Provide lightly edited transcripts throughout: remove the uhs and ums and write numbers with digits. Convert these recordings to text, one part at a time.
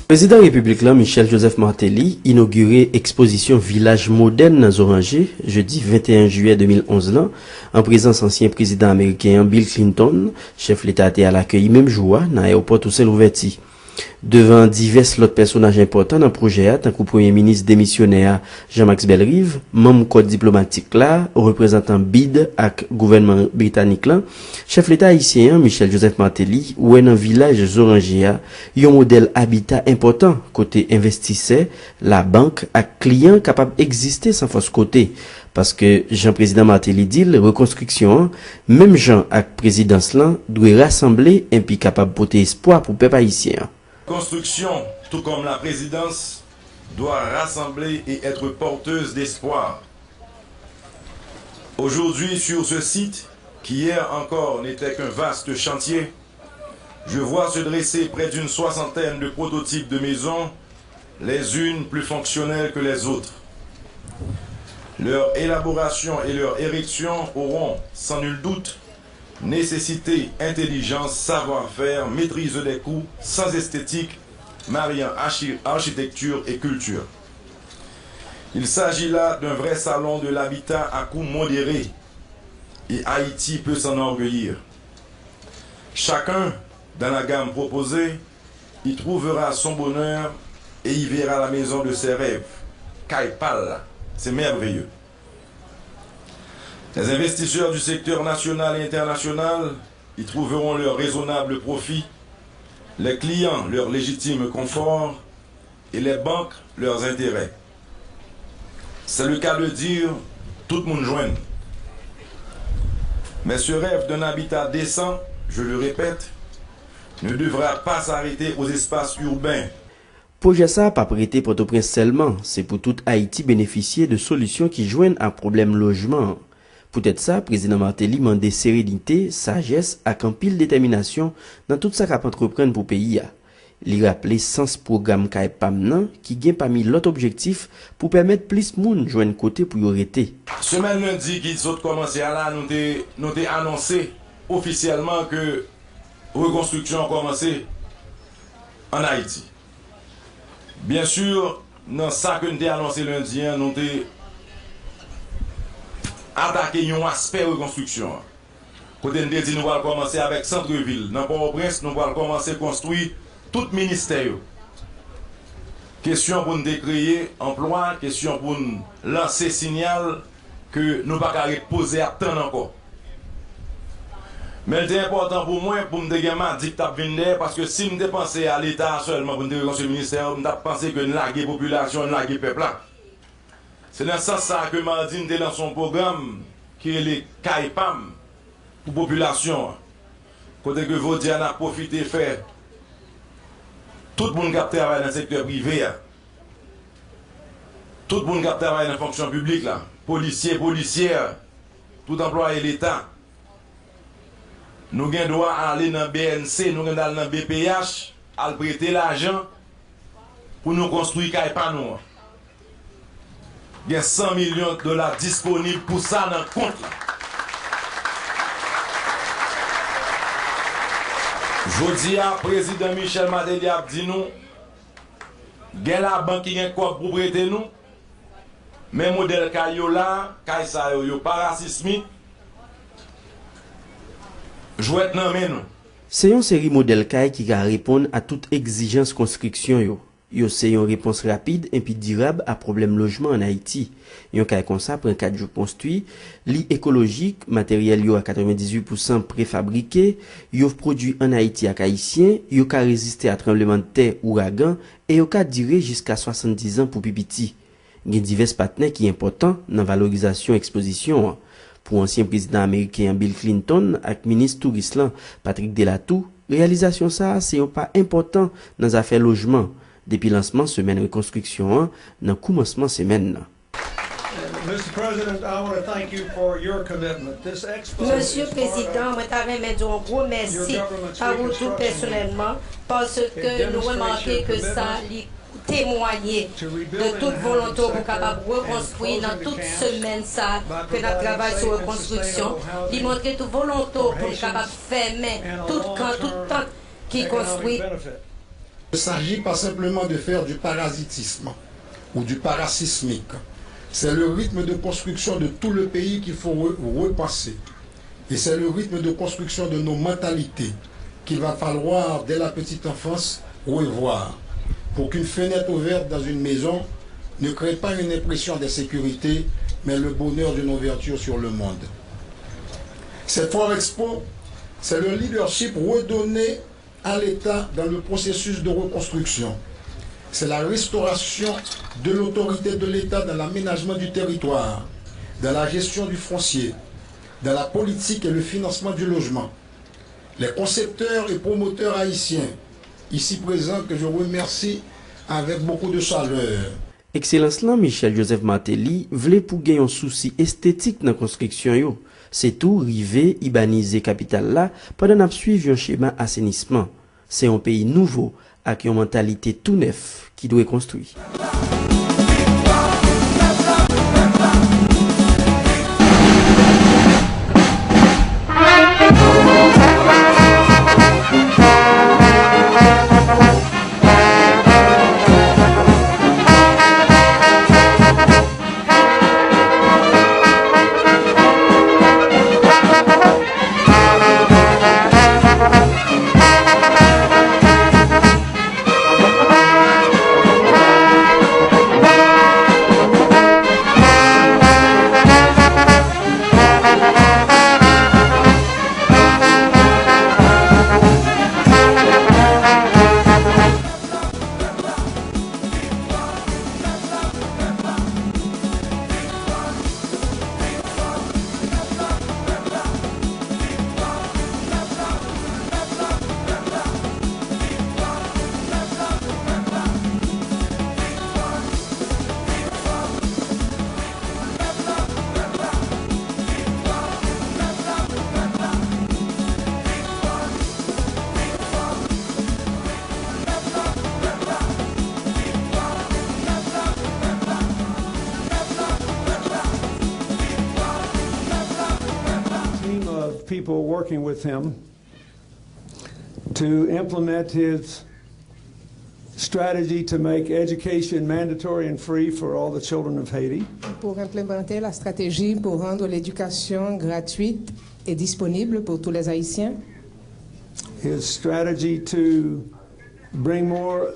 Président républicain Michel Joseph Martelly inauguré exposition Village moderne dans Orangé jeudi 21 juillet 2011 là, en présence ancien président américain Bill Clinton, chef l'État à l'accueil même jour dans l'aéroport Toussaint-Louverture. Devant divers autres personnages importants dans le projet, tant que Premier ministre démissionnaire Jean-Max Bellrive, membre code diplomatique là, représentant BID avec gouvernement britannique là, chef l'État haïtien Michel Joseph Martelly, ou dans village Zorangéa, un modèle habitat important côté investisseur, la banque à clients capable d'exister sans force côté. Parce que Jean-Président Martelly dit, la reconstruction, même Jean avec présidence là, doit rassembler et puis capable de porter espoir pour le peuple haïtien. Construction, tout comme la présidence, doit rassembler et être porteuse d'espoir. Aujourd'hui, sur ce site, qui hier encore n'était qu'un vaste chantier, je vois se dresser près d'une soixantaine de prototypes de maisons, les unes plus fonctionnelles que les autres. Leur élaboration et leur érection auront, sans nul doute, nécessité intelligence, savoir-faire, maîtrise des coûts, sans esthétique, mariant architecture et culture. Il s'agit là d'un vrai salon de l'habitat à coût modéré, et Haïti peut s'en enorgueillir. Chacun, dans la gamme proposée, y trouvera son bonheur et y verra la maison de ses rêves. Kaipal, c'est merveilleux. Les investisseurs du secteur national et international y trouveront leur raisonnable profit, les clients leur légitime confort et les banques leurs intérêts. C'est le cas de dire tout le monde joigne. Mais ce rêve d'un habitat décent, je le répète, ne devra pas s'arrêter aux espaces urbains. Projet ça pas prêté Port-au-Prince seulement, c'est pour toute Haïti bénéficier de solutions qui joignent un problème logement. Peut-être ça, président Martelly mande sérénité, sagesse et en pile détermination dans tout ça qu'a entreprendre pour pays. Il rappelait sens programme Kaipam qui gagne parmi l'autre objectif pour permettre plus de monde joindre côté pour y arrêter. Semaine lundi qui sont commencé à là, nous avons annoncé officiellement que reconstruction a commencé en Haïti. Bien sûr, dans ça que nous avons annoncé lundi, nous avons attaqué un aspect de reconstruction. Côté nous dit nous allons commencer avec centre-ville. Dans Port-au-Prince, nous allons commencer à construire tout ministère. Question pour nous créer emploi, question pour nous lancer signal que nous ne pouvons pas poser à temps encore. Mais c'est important pour moi, pour me dire parce que si nous dépensons à l'État seulement pour nous reconstruire le ministère, nous pensons que nous laguons la population, nous laguons le peuple. C'est dans ce sens que Mardine est dans son programme qui est le Kaipam pour la population. Côté que Vaudiane a profité de faire tout le monde qui travaille dans le secteur privé, tout le monde qui travaille dans la fonction publique, là, policiers, policières, tout employé de l'État. Nous avons droit à aller dans le BNC, nous avons aller dans le BPH, à prêter l'argent pour nous construire Kaipam. Il y a 100 millions de dollars disponibles pour ça dans le compte. Jodi a président Michel Martelly a dit nous, il y a la banque qui a quoi pour prêter nous, mais modèle Kayola, Kaisa yo pas racisme, jouet nan men nous. C'est une série modèle Kay qui va répondre à toute exigence construction yo. Yo c'est une réponse rapide et puis durable à problème logement en Haïti. Yon kay comme ça pour 4 jours construit, li écologique, matériel yo à 98% préfabriqué, yo produit en Haïti à haïtien, yo ka résister à tremblement de terre, ouragan et yo ka durer jusqu'à 70 ans pour pipiti. Gen divers partenaires qui important dans valorisation exposition. Pour ancien président américain Bill Clinton et ministre touriste Patrick Delatour, réalisation ça c'est un pas important dans les affaires logement. Depuis lancement semaine reconstruction, dans commencement semaine. Monsieur le Président, je t'avais dit un gros merci à vous tout personnellement parce que nous remarquons que ça témoigner de toute volonté pour capable reconstruire dans toute semaine ça que notre travail sur reconstruction, il montrer toute volonté pour capable fermer tout camp, tout temps qui construit. Il ne s'agit pas simplement de faire du parasitisme ou du parasismique. C'est le rythme de construction de tout le pays qu'il faut repasser. Et c'est le rythme de construction de nos mentalités qu'il va falloir, dès la petite enfance, revoir. Pour qu'une fenêtre ouverte dans une maison ne crée pas une impression d'insécurité, mais le bonheur d'une ouverture sur le monde. Cette Foire Expo, c'est le leadership redonné à l'État dans le processus de reconstruction. C'est la restauration de l'autorité de l'État dans l'aménagement du territoire, dans la gestion du foncier, dans la politique et le financement du logement. Les concepteurs et promoteurs haïtiens, ici présents, que je remercie avec beaucoup de chaleur. Excellence là, Michel Joseph Martelly voulait pour gagner un souci esthétique dans la construction yo. C'est tout rivé, ibaniser capitale là, pendant qu'on suivi un schéma assainissement. C'est un pays nouveau, avec une mentalité tout neuf, qui doit être construit. People working with him to implement his strategy to make education mandatory and free for all the children of Haiti. Pour implémenter la stratégie pour rendre l'éducation gratuite et disponible pour tous les Haïtiens. His strategy to bring more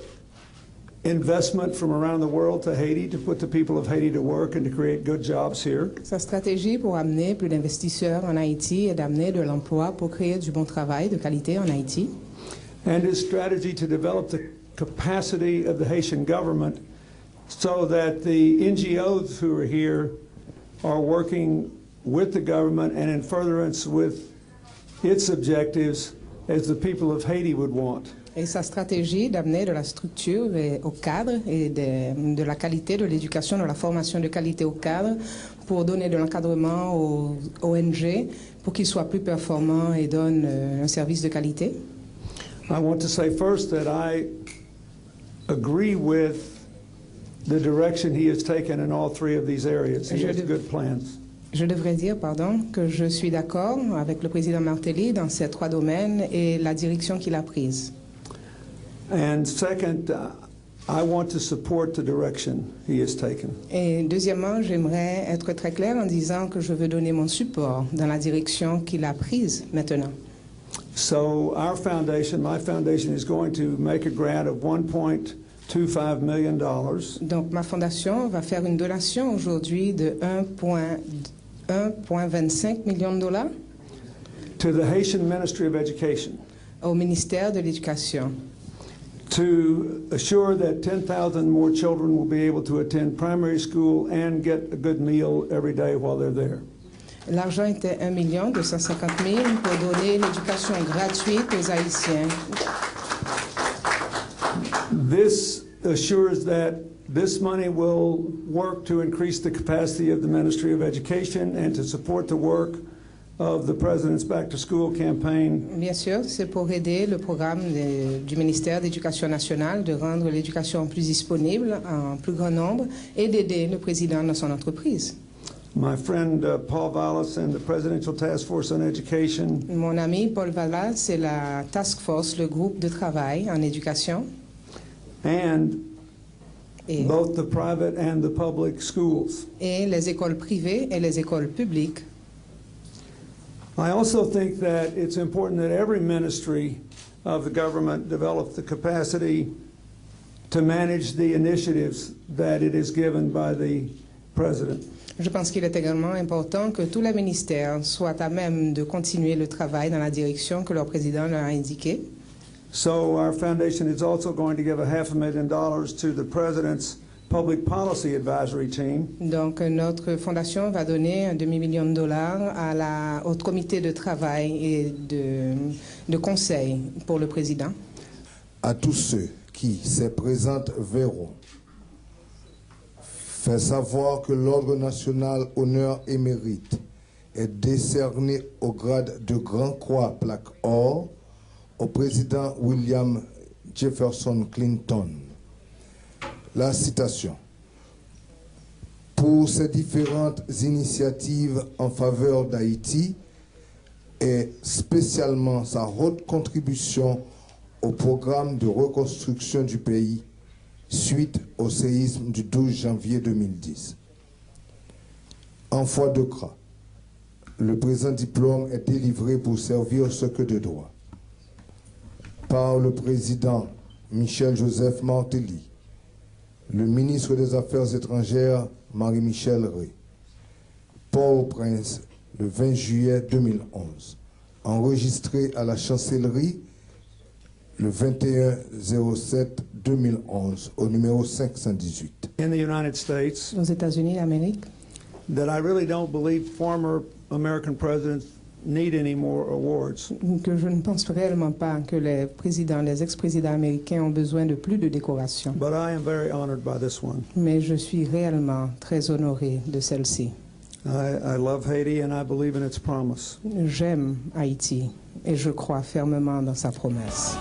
investment from around the world to Haiti, to put the people of Haiti to work and to create good jobs here. Sa stratégie pour amener plus d'investisseurs en Haïti et d'amener de l'emploi pour créer du bon travail de qualité en Haïti. And his strategy to develop the capacity of the Haitian government so that the NGOs who are here are working with the government and in furtherance with its objectives as the people of Haiti would want. Et sa stratégie d'amener de la structure au cadre et de la qualité de l'éducation, de la formation de qualité au cadre pour donner de l'encadrement aux ONG pour qu'ils soient plus performants et donnent un service de qualité. I want to say first that I agree with the direction he has taken in all three of these areas. He has good plans. Je devrais dire, que je suis d'accord avec le président Martelly dans ces trois domaines et la direction qu'il a prise. And second, I want to support the direction he has taken. Et deuxièmement, j'aimerais être très clair en disant que je veux donner mon support dans la direction qu'il a prise maintenant. So our foundation, my foundation, is going to make a grant of $1.25 million. Donc ma fondation va faire une donation aujourd'hui de 1,25 million de dollars to the Haitian Ministry of Education, au ministère de l'Éducation, to assure that 10,000 more children will be able to attend primary school and get a good meal every day while they're there. L'argent était 1,250,000 pour donner l'éducation gratuite aux Haïtiens. This assures that this money will work to increase the capacity of the Ministry of Education and to support the work of the President's Back to School campaign. Bien sûr, c'est pour aider le programme du ministère d'Éducation nationale de rendre l'éducation plus disponible en plus grand nombre et d'aider le président dans son entreprise. My friend Paul Vallas and the Presidential Task Force on Education. Mon ami Paul Vallas, c'est la task force, le groupe de travail en éducation. and et, both the private and the public schools. et les écoles privées et les écoles publiques. I also think that it's important that every ministry of the government develop the capacity to manage the initiatives that it is given by the President. Je pense qu'il est également important que tous les ministères soient à même de continuer le travail dans la direction que leur président leur a indiquée. So our foundation is also going to give $500,000 to the President's Public Policy Advisory Team. Donc notre fondation va donner $1 demi-million au comité de travail et de conseil pour le président. À tous ceux qui se présentent verront fait savoir que l'Ordre national honneur et mérite est décerné au grade de Grand Croix plaque or au président William Jefferson Clinton. La citation. Pour ces différentes initiatives en faveur d'Haïti et spécialement sa haute contribution au programme de reconstruction du pays suite au séisme du 12 janvier 2010. En foi de gras, le présent diplôme est délivré pour servir ce que de droit. Par le président Michel-Joseph Martelly, le ministre des Affaires étrangères Marie-Michel Rey, Port-au-Prince, le 20 juillet 2011, enregistré à la chancellerie le 21/07/2011 au numéro 518. In the United States, Aux États-Unis d'Amérique, that I really don't believe former American presidents need any more awards. que je ne pense réellement pas que les présidents, les ex-présidents américains ont besoin de plus de décorations. But I am very honored by this one. Mais je suis réellement très honoré de celle-ci. I love Haiti and I believe in its promise. J'aime Haïti et je crois fermement dans sa promesse.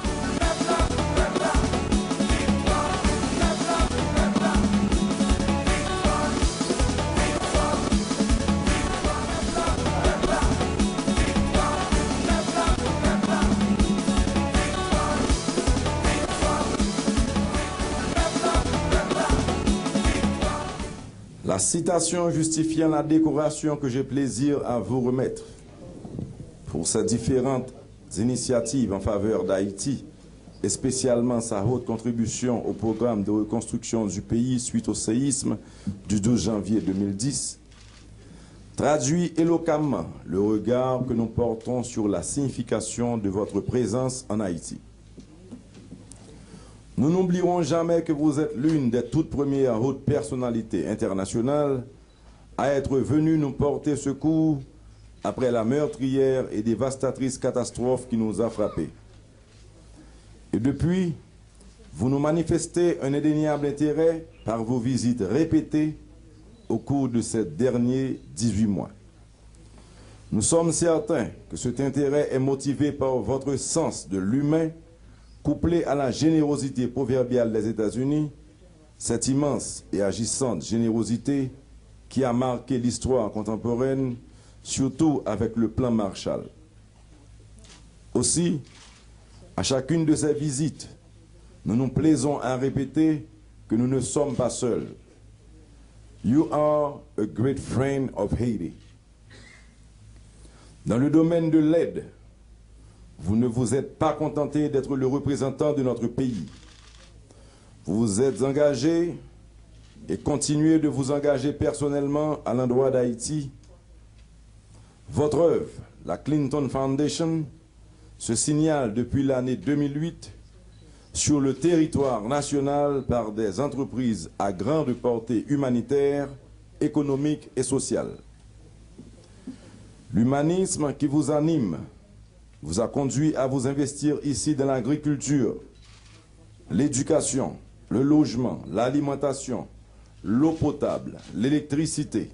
La citation justifiant la décoration que j'ai plaisir à vous remettre pour ces différentes initiatives en faveur d'Haïti et spécialement sa haute contribution au programme de reconstruction du pays suite au séisme du 12 janvier 2010, traduit éloquemment le regard que nous portons sur la signification de votre présence en Haïti. Nous n'oublierons jamais que vous êtes l'une des toutes premières hautes personnalités internationales à être venue nous porter secours après la meurtrière et dévastatrice catastrophe qui nous a frappés. Et depuis, vous nous manifestez un indéniable intérêt par vos visites répétées au cours de ces derniers 18 mois. Nous sommes certains que cet intérêt est motivé par votre sens de l'humain, couplé à la générosité proverbiale des États-Unis, cette immense et agissante générosité qui a marqué l'histoire contemporaine, surtout avec le plan Marshall. Aussi, à chacune de ces visites, nous nous plaisons à répéter que nous ne sommes pas seuls. You are a great friend of Haiti. Dans le domaine de l'aide, vous ne vous êtes pas contenté d'être le représentant de notre pays. Vous vous êtes engagé et continuez de vous engager personnellement à l'endroit d'Haïti. Votre œuvre, la Clinton Foundation, se signale depuis l'année 2008 sur le territoire national par des entreprises à grande portée humanitaire, économique et sociale. L'humanisme qui vous anime vous a conduit à vous investir ici dans l'agriculture, l'éducation, le logement, l'alimentation, l'eau potable, l'électricité,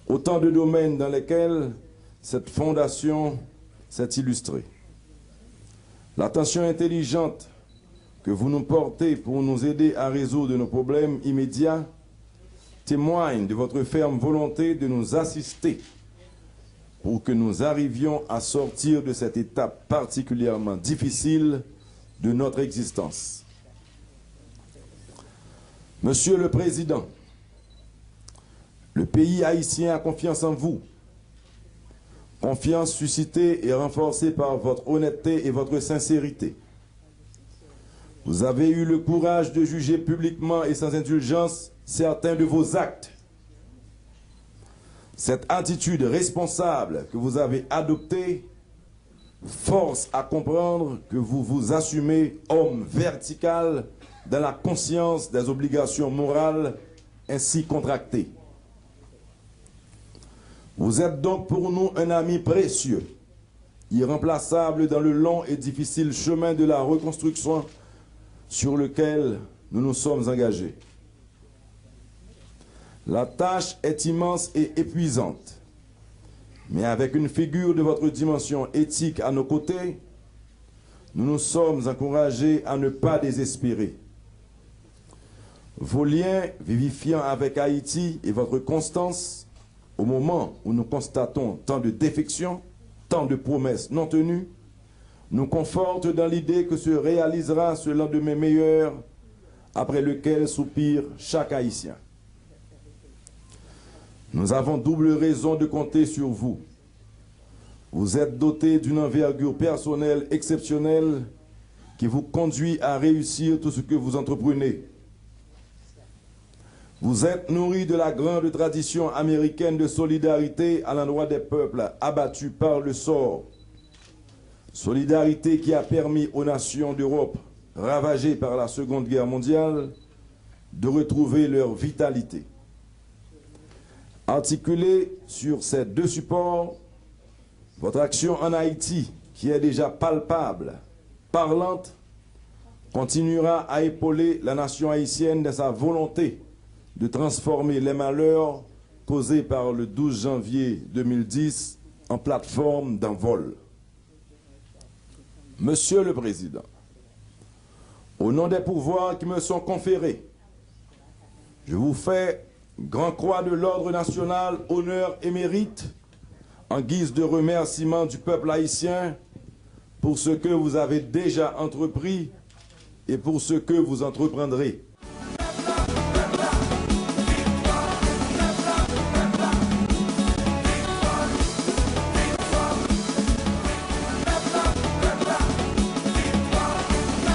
autant de domaines dans lesquels cette fondation s'est illustrée. L'attention intelligente que vous nous portez pour nous aider à résoudre nos problèmes immédiats témoigne de votre ferme volonté de nous assister pour que nous arrivions à sortir de cette étape particulièrement difficile de notre existence. Monsieur le Président, le pays haïtien a confiance en vous. Confiance suscitée et renforcée par votre honnêteté et votre sincérité. Vous avez eu le courage de juger publiquement et sans indulgence certains de vos actes. Cette attitude responsable que vous avez adoptée force à comprendre que vous vous assumez homme vertical dans la conscience des obligations morales ainsi contractées. Vous êtes donc pour nous un ami précieux, irremplaçable dans le long et difficile chemin de la reconstruction sur lequel nous nous sommes engagés. La tâche est immense et épuisante, mais avec une figure de votre dimension éthique à nos côtés, nous nous sommes encouragés à ne pas désespérer. Vos liens vivifiants avec Haïti et votre constance, au moment où nous constatons tant de défections, tant de promesses non tenues, nous confortent dans l'idée que se réalisera ce lendemain meilleur après lequel soupire chaque Haïtien. Nous avons double raison de compter sur vous. Vous êtes doté d'une envergure personnelle exceptionnelle qui vous conduit à réussir tout ce que vous entreprenez. Vous êtes nourri de la grande tradition américaine de solidarité à l'endroit des peuples abattus par le sort. Solidarité qui a permis aux nations d'Europe, ravagées par la Seconde Guerre mondiale, de retrouver leur vitalité. Articulée sur ces deux supports, votre action en Haïti, qui est déjà palpable, parlante, continuera à épauler la nation haïtienne dans sa volonté de transformer les malheurs causés par le 12 janvier 2010 en plateforme d'envol. Monsieur le Président, au nom des pouvoirs qui me sont conférés, je vous fais Grand Croix de l'Ordre national, honneur et mérite, en guise de remerciement du peuple haïtien pour ce que vous avez déjà entrepris et pour ce que vous entreprendrez.